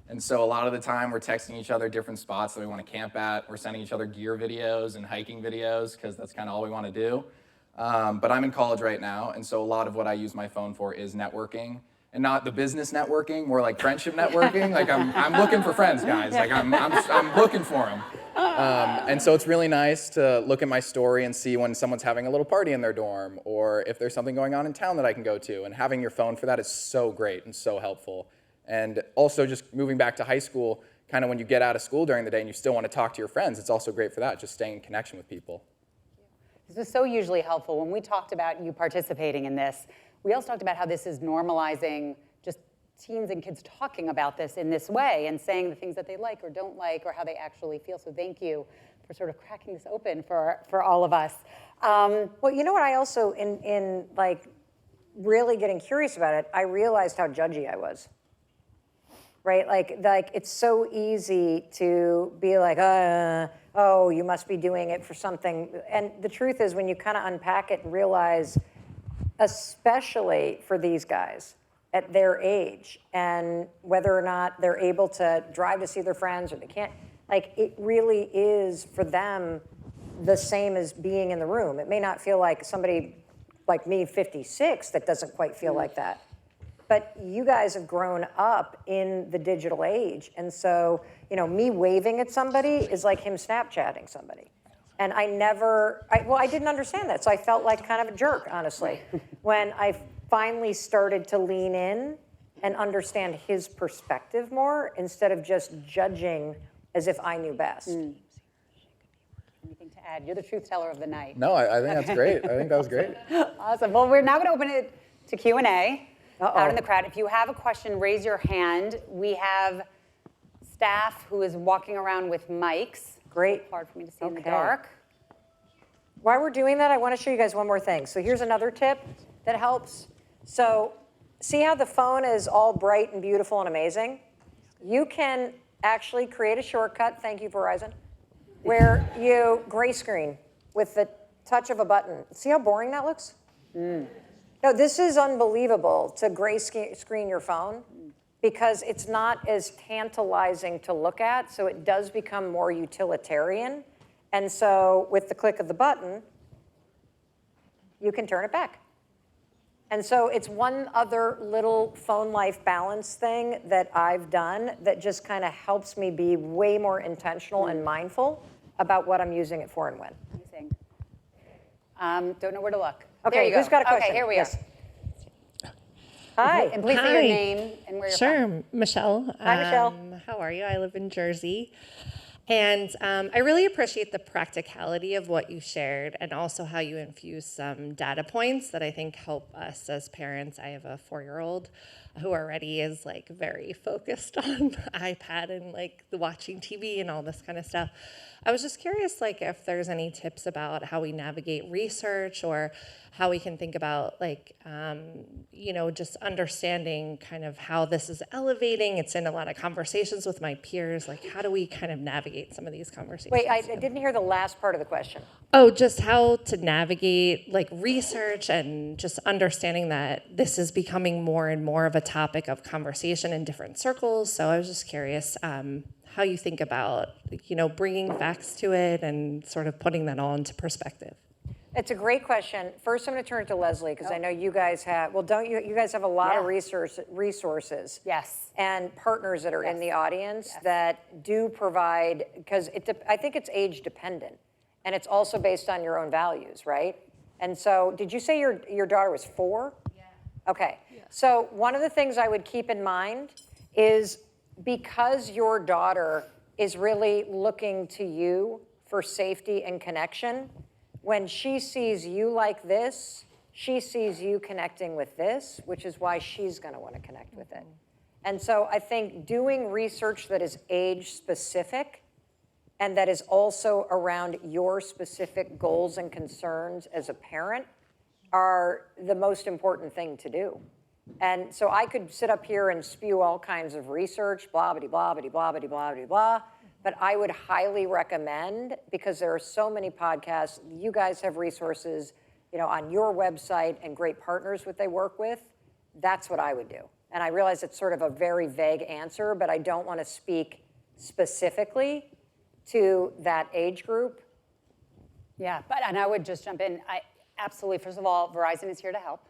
and so a lot of the time we're texting each other different spots that we want to camp at. We're sending each other gear videos and hiking videos because that's kind of all we want to do. But I'm in college right now, and so a lot of what I use my phone for is networking. And not the business networking, more like friendship networking. I'm looking for friends, guys. I'm looking for them. And so it's really nice to look at my story and see when someone's having a little party in their dorm, or if there's something going on in town that I can go to. And having your phone for that is so great and so helpful. And also just moving back to high school, kind of when you get out of school during the day and you still want to talk to your friends, it's also great for that, just staying in connection with people. This was so usually helpful. When we talked about you participating in this, we also talked about how this is normalizing just teens and kids talking about this in this way and saying the things that they like or don't like or how they actually feel. So thank you for sort of cracking this open for all of us. Well, you know what I also, in like really getting curious about it, I realized how judgy I was. Right? Like it's so easy to be like, oh, you must be doing it for something. And the truth is, when you kind of unpack it and realize, especially for these guys at their age, and whether or not they're able to drive to see their friends or they can't, like it really is for them the same as being in the room. It may not feel like somebody like me, 56, that doesn't quite feel like that. But you guys have grown up in the digital age. And so, you know, me waving at somebody is like him Snapchatting somebody. And I didn't understand that. So I felt like kind of a jerk, honestly, when I finally started to lean in and understand his perspective more instead of just judging as if I knew best. Anything to add? You're the truth teller of the night. No, I think that's great. I think that was great. Awesome. Well, we're now going to open it to Q&A. Out in the crowd. If you have a question, raise your hand. We have staff who is walking around with mics. Great. Hard for me to see in the dark. While we're doing that, I want to show you guys one more thing. So here's another tip that helps. So see how the phone is all bright and beautiful and amazing? You can actually create a shortcut, thank you Verizon, where you gray screen with the touch of a button. See how boring that looks? No, this is unbelievable to gray screen your phone because it's not as tantalizing to look at, so it does become more utilitarian. And so with the click of the button, you can turn it back. And so it's one other little phone life balance thing that I've done that just kind of helps me be way more intentional and mindful about what I'm using it for and when. Amazing. Don't know where to look. Okay, there you who's go. got a question? Okay, here we Yes. are. Hi. And please say your name and where you're from. Sure, Michelle. Hi, Michelle. How are you? I live in Jersey. And I really appreciate the practicality of what you shared and also how you infuse some data points that I think help us as parents. I have a 4-year-old who already is like very focused on iPad and like the watching TV and all this kind of stuff. I was just curious, like, if there's any tips about how we navigate research or how we can think about, like, you know, just understanding kind of how this is elevating. It's in a lot of conversations with my peers. Like, how do we kind of navigate some of these conversations? Wait, I didn't hear the last part of the question. Oh, just how to navigate, like, research and just understanding that this is becoming more and more of a topic of conversation in different circles. So I was just curious how you think about, you know, bringing facts to it and sort of putting that all into perspective. It's a great question. First, I'm going to turn it to Leslie because I know you guys have. Well, don't you? You guys have a lot of resources. Yes. And partners that are in the audience that do provide, because I think it's age dependent, and it's also based on your own values, right? And so, did you say your daughter was 4? Yeah. Okay. Yeah. So one of the things I would keep in mind is, because your daughter is really looking to you for safety and connection, when she sees you like this, she sees you connecting with this, which is why she's going to want to connect with it. And so I think doing research that is age specific and that is also around your specific goals and concerns as a parent are the most important thing to do. And so I could sit up here and spew all kinds of research, blah, blah, blah, blah, blah, blah, blah, blah, blah. But I would highly recommend, because there are so many podcasts, you guys have resources, you know, on your website and great partners that they work with. That's what I would do. And I realize it's sort of a very vague answer, but I don't want to speak specifically to that age group. Yeah, and I would just jump in. Absolutely, first of all, Verizon is here to help.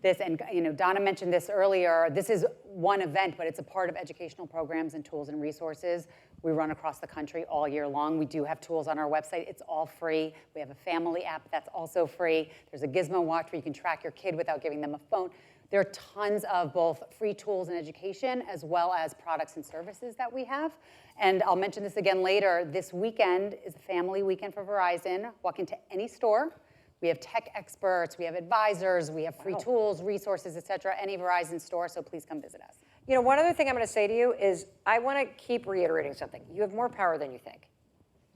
And you know, Donna mentioned this earlier. This is one event, but it's a part of educational programs and tools and resources we run across the country all year long. We do have tools on our website. It's all free. We have a family app that's also free. There's a Gizmo Watch where you can track your kid without giving them a phone. There are tons of both free tools and education as well as products and services that we have. And I'll mention this again later. This weekend is a family weekend for Verizon. Walk into any store. We have tech experts, we have advisors, we have free tools, resources, et cetera, any Verizon store, so please come visit us. You know, one other thing I'm going to say to you is I want to keep reiterating something. You have more power than you think.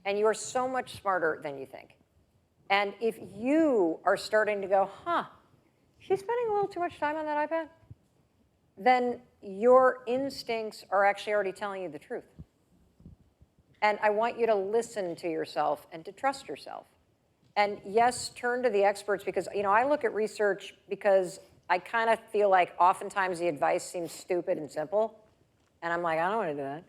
And you are so much smarter than you think. And if you are starting to go, she's spending a little too much time on that iPad, then your instincts are actually already telling you the truth. And I want you to listen to yourself and to trust yourself. And yes, turn to the experts because, you know, I look at research because I kind of feel like oftentimes the advice seems stupid and simple. And I'm like, I don't want to do that.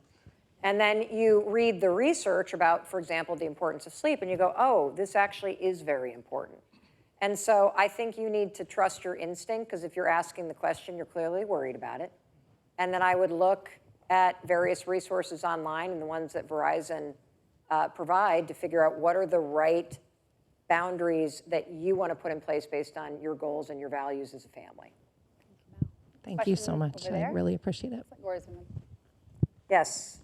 And then you read the research about, for example, the importance of sleep, and you go, oh, this actually is very important. And so I think you need to trust your instinct, because if you're asking the question, you're clearly worried about it. And then I would look at various resources online and the ones that Verizon provide to figure out what are the right boundaries that you want to put in place based on your goals and your values as a family. Thank you so much. I really appreciate it. Yes.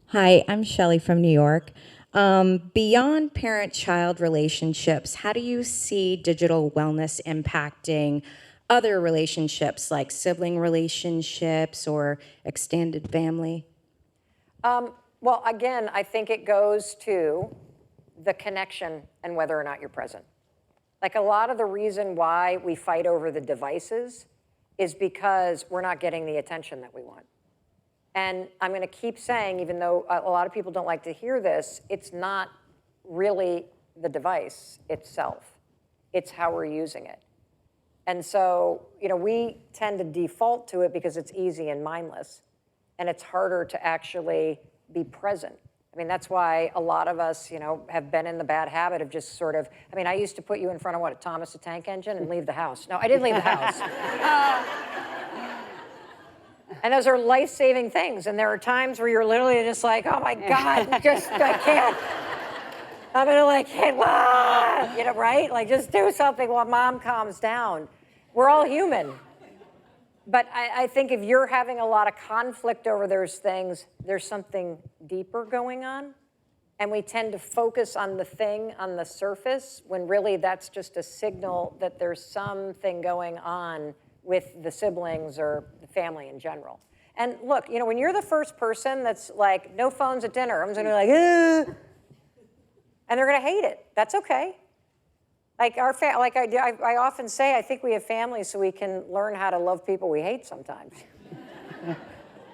Hi, I'm Shelley from New York. Beyond parent-child relationships, how do you see digital wellness impacting other relationships like sibling relationships or extended family? Well, again, I think it goes to the connection and whether or not you're present. Like a lot of the reason why we fight over the devices is because we're not getting the attention that we want. And I'm going to keep saying, even though a lot of people don't like to hear this, it's not really the device itself. It's how we're using it. And so, you know, we tend to default to it because it's easy and mindless, and it's harder to actually be present. I mean, that's why a lot of us, you know, have been in the bad habit of just sort of, I mean, I used to put you in front of what, a Thomas the Tank Engine and leave the house. No, I didn't leave the house. And those are life-saving things. And there are times where you're literally just like, oh my God, I can't. I'm gonna like, you know, right? Like just do something while mom calms down. We're all human. But I think if you're having a lot of conflict over those things, there's something deeper going on. And we tend to focus on the thing on the surface when really that's just a signal that there's something going on with the siblings or the family in general. And look, you know, when you're the first person that's like, no phones at dinner, everyone's gonna be like, ugh. And they're gonna hate it. That's okay. Like I often say, I think we have families so we can learn how to love people we hate sometimes.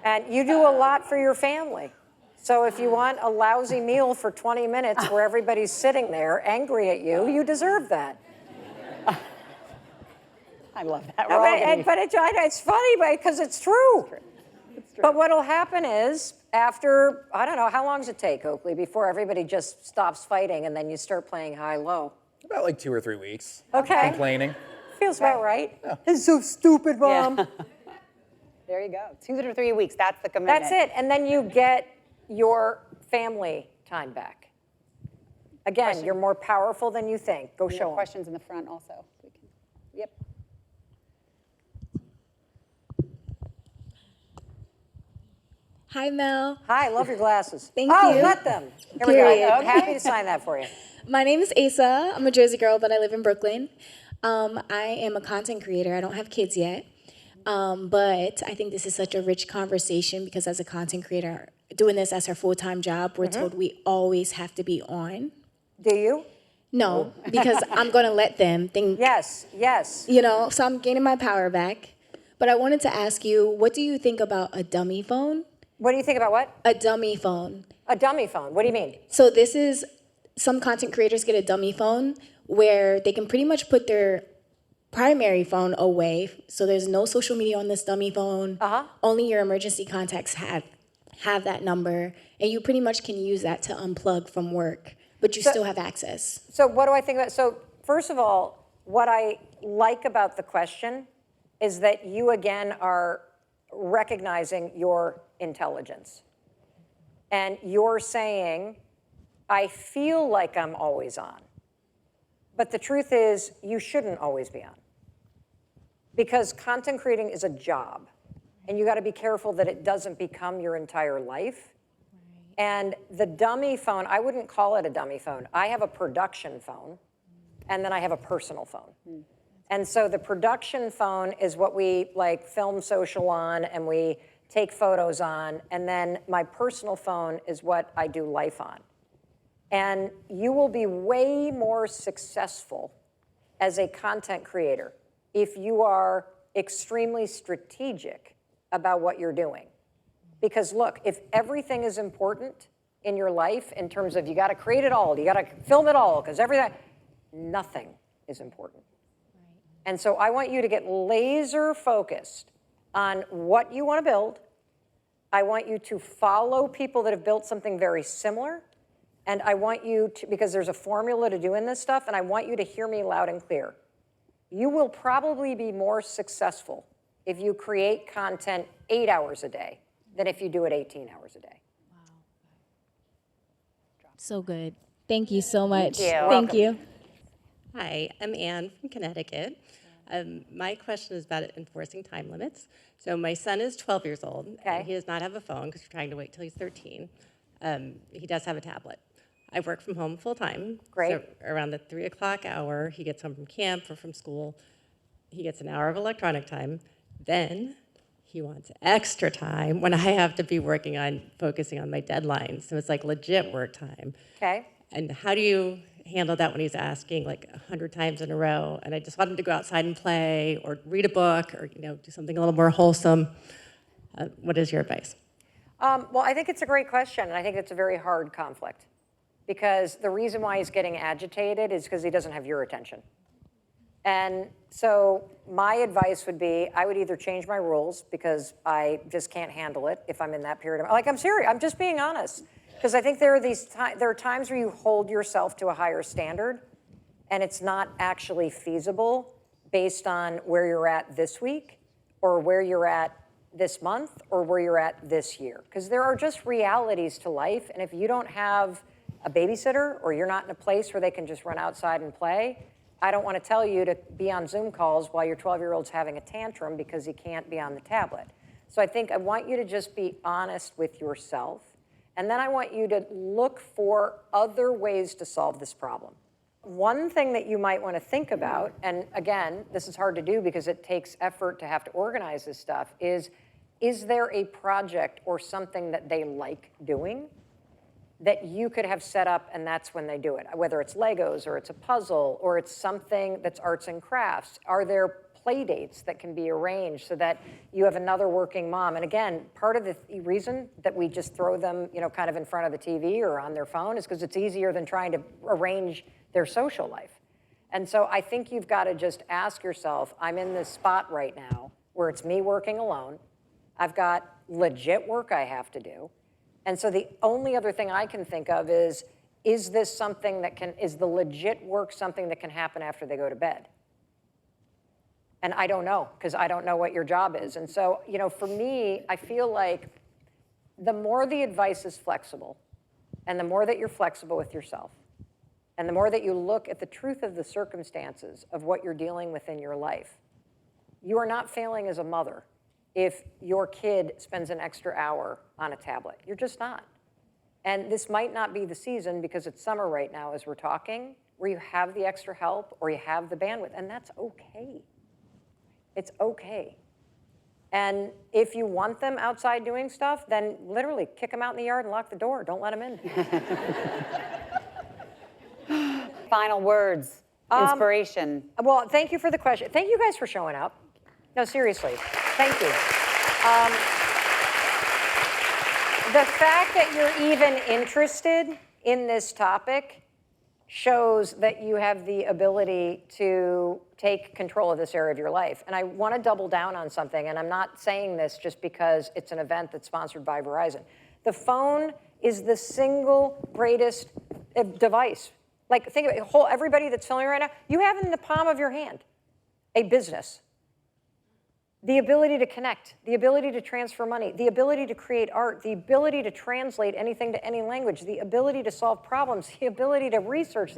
And you do a lot for your family. So if you want a lousy meal for 20 minutes where everybody's sitting there angry at you, you deserve that. I love that. But it's funny because it's true. It's true. But what'll happen is after, I don't know, how long does it take, Oakley, before everybody just stops fighting and then you start playing high-low? About like 2 or 3 weeks. Okay. Complaining. Feels about right. Yeah. It's so stupid, Mom. Yeah. There you go. 2 to 3 weeks, that's the commitment. That's it. And then you get your family time back. Again, you're more powerful than you think. Go show them. Questions in the front also. Yep. Hi, Mel. Hi, love your glasses. Thank Oh, you. let them. Here we Period. go. Happy to sign that for you. My name is Asa. I'm a Jersey girl, but I live in Brooklyn. I am a content creator. I don't have kids yet. But I think this is such a rich conversation because as a content creator, doing this as our full-time job, we're told we always have to be on. Do you? No, because I'm going to let them think. Yes, yes. You know, so I'm gaining my power back. But I wanted to ask you, what do you think about a dummy phone? What do you think about what? A dummy phone. A dummy phone. What do you mean? So this is, some content creators get a dummy phone where they can pretty much put their primary phone away. So there's no social media on this dummy phone. Only your emergency contacts have that number. And you pretty much can use that to unplug from work, but you still have access. So what do I think about? So first of all, what I like about the question is that you again are recognizing your intelligence. And you're saying, I feel like I'm always on. But the truth is, you shouldn't always be on. because content creating is a job. And you got to be careful that it doesn't become your entire life. And the dummy phone, I wouldn't call it a dummy phone. I have a production phone, and then I have a personal phone. And so the production phone is what we like film social on and we take photos on. And then my personal phone is what I do life on. And you will be way more successful as a content creator if you are extremely strategic about what you're doing. Because look, if everything is important in your life in terms of you got to create it all, you got to film it all, because everything, nothing is important. And so I want you to get laser focused on what you want to build. I want you to follow people that have built something very similar. And I want you to, because there's a formula to doing this stuff, and I want you to hear me loud and clear. You will probably be more successful if you create content 8 hours a day than if you do it 18 hours a day. So good. Thank you so much. Thank you. Hi, I'm Anne from Connecticut. My question is about enforcing time limits. So my son is 12 years old. Okay. And he does not have a phone because we're trying to wait till he's 13. He does have a tablet. I work from home full time. Great. So around the 3 o'clock hour, he gets home from camp or from school. He gets an hour of electronic time. Then he wants extra time when I have to be focusing on my deadline. So it's like legit work time. Okay. And how do you handle that when he's asking like 100 times in a row? And I just want him to go outside and play or read a book or do something a little more wholesome. What is your advice? Well, I think it's a great question, and I think it's a very hard conflict. Because the reason why he's getting agitated is because he doesn't have your attention. And so my advice would be, I would either change my rules because I just can't handle it if I'm in that period of, I'm serious, I'm just being honest. Because I think there are times where you hold yourself to a higher standard and it's not actually feasible based on where you're at this week or where you're at this month or where you're at this year. Because there are just realities to life, and if you don't have a babysitter or you're not in a place where they can just run outside and play, I don't want to tell you to be on Zoom calls while your 12-year-old's having a tantrum because he can't be on the tablet. So I think I want you to just be honest with yourself, and then I want you to look for other ways to solve this problem. One thing that you might want to think about, and again, this is hard to do because it takes effort to have to organize this stuff, is there a project or something that they like doing that you could have set up and that's when they do it? Whether it's Legos or it's a puzzle or it's something that's arts and crafts. Are there play dates that can be arranged so that you have another working mom? And again, part of the reason that we just throw them, kind of in front of the TV or on their phone is because it's easier than trying to arrange their social life. And so I think you've got to just ask yourself, I'm in this spot right now where it's me working alone. I've got legit work I have to do. And so the only other thing I can think of is this something that is the legit work something that can happen after they go to bed? And I don't know, because I don't know what your job is. And so, for me, I feel like the more the advice is flexible, and the more that you're flexible with yourself, and the more that you look at the truth of the circumstances of what you're dealing with in your life, you are not failing as a mother if your kid spends an extra hour on a tablet. You're just not. And this might not be the season because it's summer right now as we're talking, where you have the extra help or you have the bandwidth, and that's okay. It's okay. And if you want them outside doing stuff, then literally kick them out in the yard and lock the door. Don't let them in. Final words, inspiration. Well, thank you for the question. Thank you guys for showing up. No, seriously, thank you. The fact that you're even interested in this topic shows that you have the ability to take control of this area of your life. And I want to double down on something, and I'm not saying this just because it's an event that's sponsored by Verizon. The phone is the single greatest device. Like, think of it, everybody that's filming right now, you have in the palm of your hand a business. The ability to connect, the ability to transfer money, the ability to create art, the ability to translate anything to any language, the ability to solve problems, the ability to research,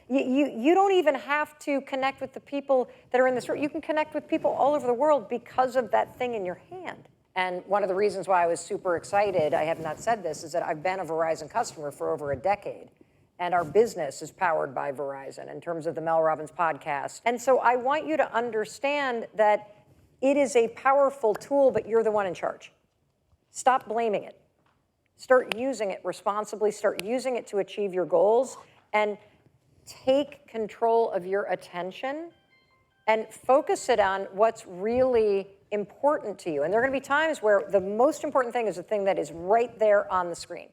you don't even have to connect with the people that are in this room. You can connect with people all over the world because of that thing in your hand. And one of the reasons why I was super excited, I have not said this, is that I've been a Verizon customer for over a decade. And our business is powered by Verizon in terms of the Mel Robbins podcast. And so I want you to understand that it is a powerful tool, but you're the one in charge. Stop blaming it. Start using it responsibly. Start using it to achieve your goals. And take control of your attention and focus it on what's really important to you. And there are going to be times where the most important thing is the thing that is right there on the screen.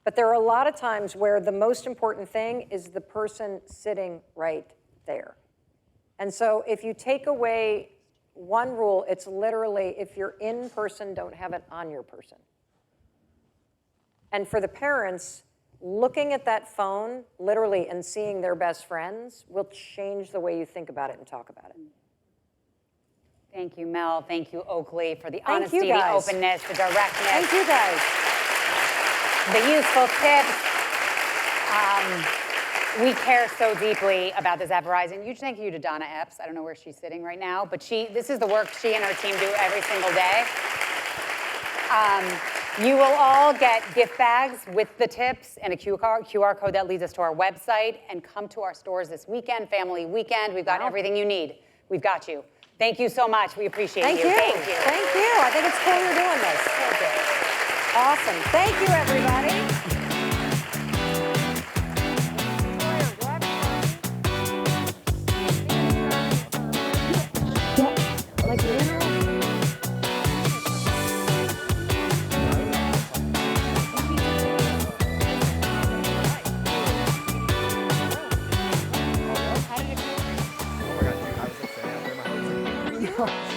But there are a lot of times where the most important thing is the person sitting right there. And so if you take away one rule, it's literally, if you're in person, don't have it on your person. And for the parents, looking at that phone, literally, and seeing their best friends will change the way you think about it and talk about it. Thank you, Mel. Thank you, Oakley, for the Thank honesty, you, the guys. openness, the directness. Thank you, guys. The useful tips. We care so deeply about this at Verizon. Huge thank you to Donna Epps. I don't know where she's sitting right now, but this is the work she and her team do every single day. You will all get gift bags with the tips and a QR code that leads us to our website. And come to our stores this weekend, family weekend. We've got everything you need. We've got you. Thank you so much. We appreciate you. Thank you. Thank you. I think it's cool you're doing this. Awesome. Thank you, everybody. Oh my God, dude, I was like saying, I'm wearing my hose.